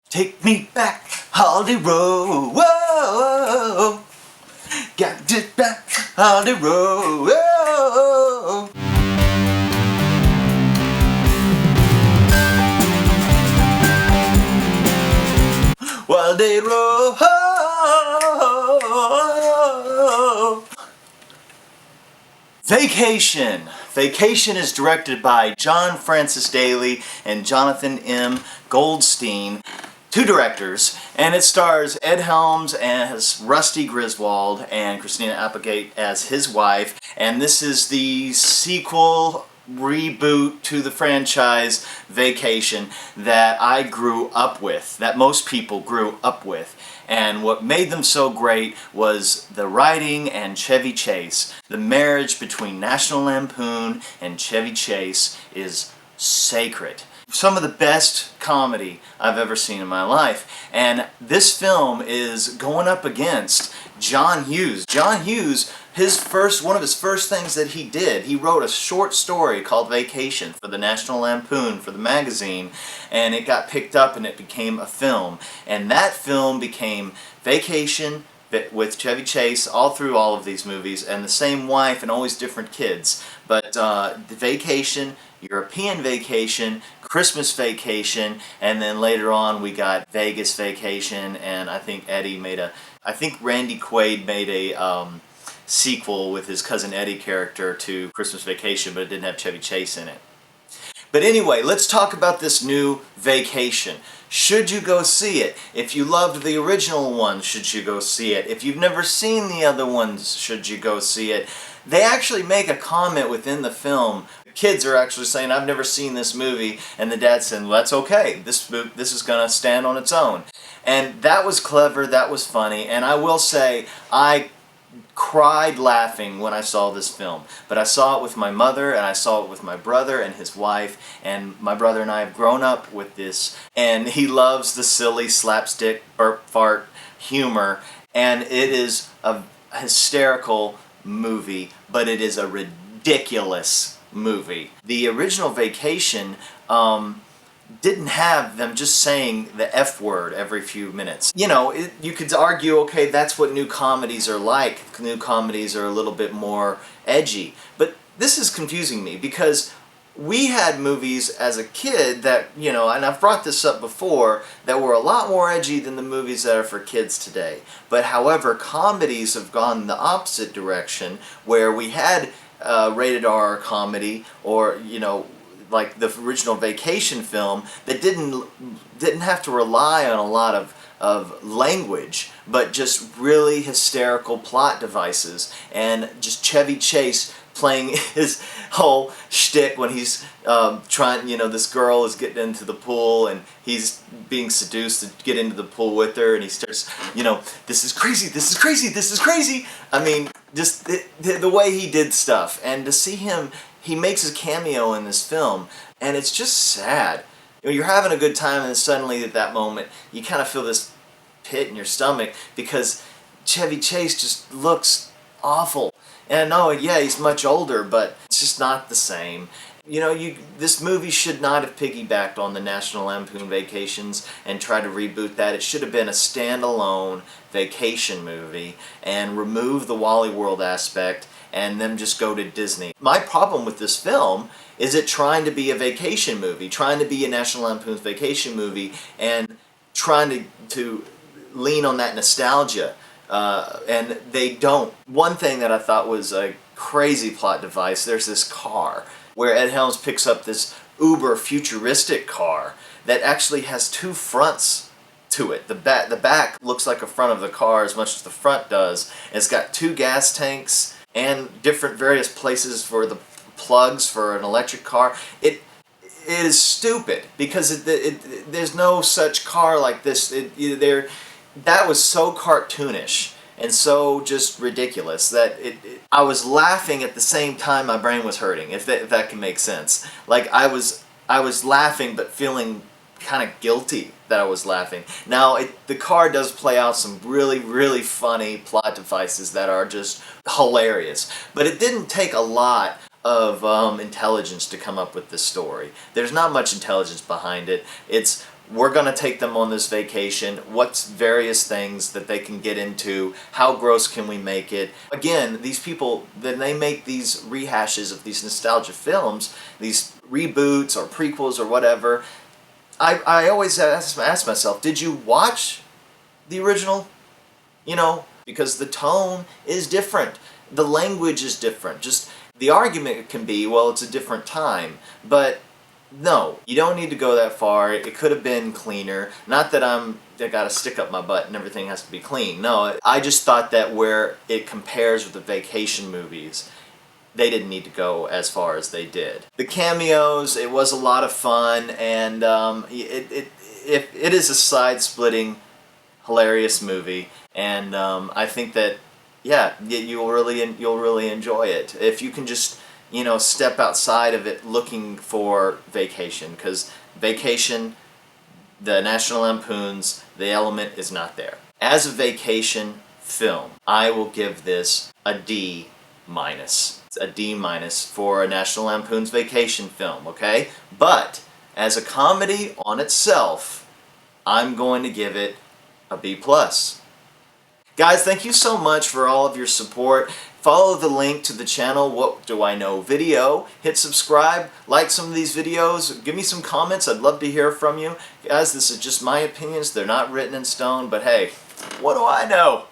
Take me back, Holiday Road. Whoa, got it back, Holiday Road. Whoa. Holiday Road. Vacation. Vacation is directed by John Francis Daly and Jonathan M. Goldstein, two directors, and it stars Ed Helms as Rusty Griswold and Christina Applegate as his wife, and this is the sequel reboot to the franchise Vacation that I grew up with, that most people grew up with. And what made them so great was the writing and Chevy Chase. The marriage between National Lampoon and Chevy Chase is sacred. Some of the best comedy I've ever seen in my life. And this film is going up against John Hughes. John Hughes, one of his first things that he did, he wrote a short story called Vacation for the National Lampoon, for the magazine, and it got picked up and it became a film. And that film became Vacation with Chevy Chase all through all of these movies, and the same wife and always different kids. But the Vacation, European Vacation, Christmas Vacation, and then later on we got Vegas Vacation, and I think Randy Quaid made a sequel with his cousin Eddie character to Christmas Vacation, but it didn't have Chevy Chase in it. But anyway, let's talk about this new Vacation. Should you go see it? If you loved the original one, should you go see it? If you've never seen the other ones, should you go see it? They actually make a comment within the film. The kids are actually saying, I've never seen this movie, and the dad's saying, well, that's okay. This is going to stand on its own. And that was clever, that was funny, and I will say, I cried laughing when I saw this film. But I saw it with my mother, and I saw it with my brother and his wife, and my brother and I have grown up with this, and he loves the silly slapstick burp fart humor, and it is a hysterical movie, but it is a ridiculous movie. The original Vacation didn't have them just saying the F word every few minutes. You know, you could argue, okay, that's what new comedies are like. New comedies are a little bit more edgy. But this is confusing me because we had movies as a kid that, you know, and I've brought this up before, that were a lot more edgy than the movies that are for kids today. But however, comedies have gone the opposite direction, where we had rated R comedy, or, you know, like the original Vacation film, that didn't have to rely on a lot of language, but just really hysterical plot devices, and just Chevy Chase playing his whole shtick when he's trying, you know, this girl is getting into the pool and he's being seduced to get into the pool with her, and he starts, you know, this is crazy, this is crazy, this is crazy. I mean, just the way he did stuff, and to see him, he makes a cameo in this film, and it's just sad. You know, you're having a good time, and then suddenly at that moment, you kind of feel this pit in your stomach because Chevy Chase just looks awful. And I know, yeah, he's much older, but it's just not the same. You know, this movie should not have piggybacked on the National Lampoon Vacations and tried to reboot that. It should have been a standalone vacation movie and remove the Wally World aspect and then just go to Disney. My problem with this film is it trying to be a vacation movie, trying to be a National Lampoon's Vacation movie, and trying to lean on that nostalgia. And they don't. One thing that I thought was a crazy plot device, there's this car where Ed Helms picks up this uber futuristic car that actually has two fronts to it. The back looks like a front of the car as much as the front does. And it's got two gas tanks and different various places for the plugs for an electric car. It is stupid because there's no such car like this. That was so cartoonish and so just ridiculous that I was laughing at the same time my brain was hurting, if that can make sense. Like I was laughing but feeling kind of guilty that I was laughing. Now the car does play out some really, really funny plot devices that are just hilarious, but it didn't take a lot of intelligence to come up with this story. There's not much intelligence behind it. It's we're going to take them on this vacation. What's various things that they can get into? How gross can we make it? Again, these people, then they make these rehashes of these nostalgia films, these reboots or prequels or whatever. I always ask myself, did you watch the original? You know, because the tone is different. The language is different. Just the argument can be, well, it's a different time. But no, you don't need to go that far. It could have been cleaner. Not that I got to stick up my butt and everything has to be clean. No, I just thought that where it compares with the vacation movies, they didn't need to go as far as they did. The cameos, it was a lot of fun, and it is a side-splitting, hilarious movie, and I think that, yeah, you'll really enjoy it if you can just, you know, step outside of it looking for Vacation, because Vacation, the National Lampoon's, the element is not there. As a vacation film, I will give this a D-. It's a D- for a National Lampoon's Vacation film, okay? But as a comedy on itself, I'm going to give it a B+. Guys, thank you so much for all of your support. Follow the link to the channel, What Do I Know video. Hit subscribe, like some of these videos, give me some comments. I'd love to hear from you. Guys, this is just my opinions. They're not written in stone, but hey, what do I know?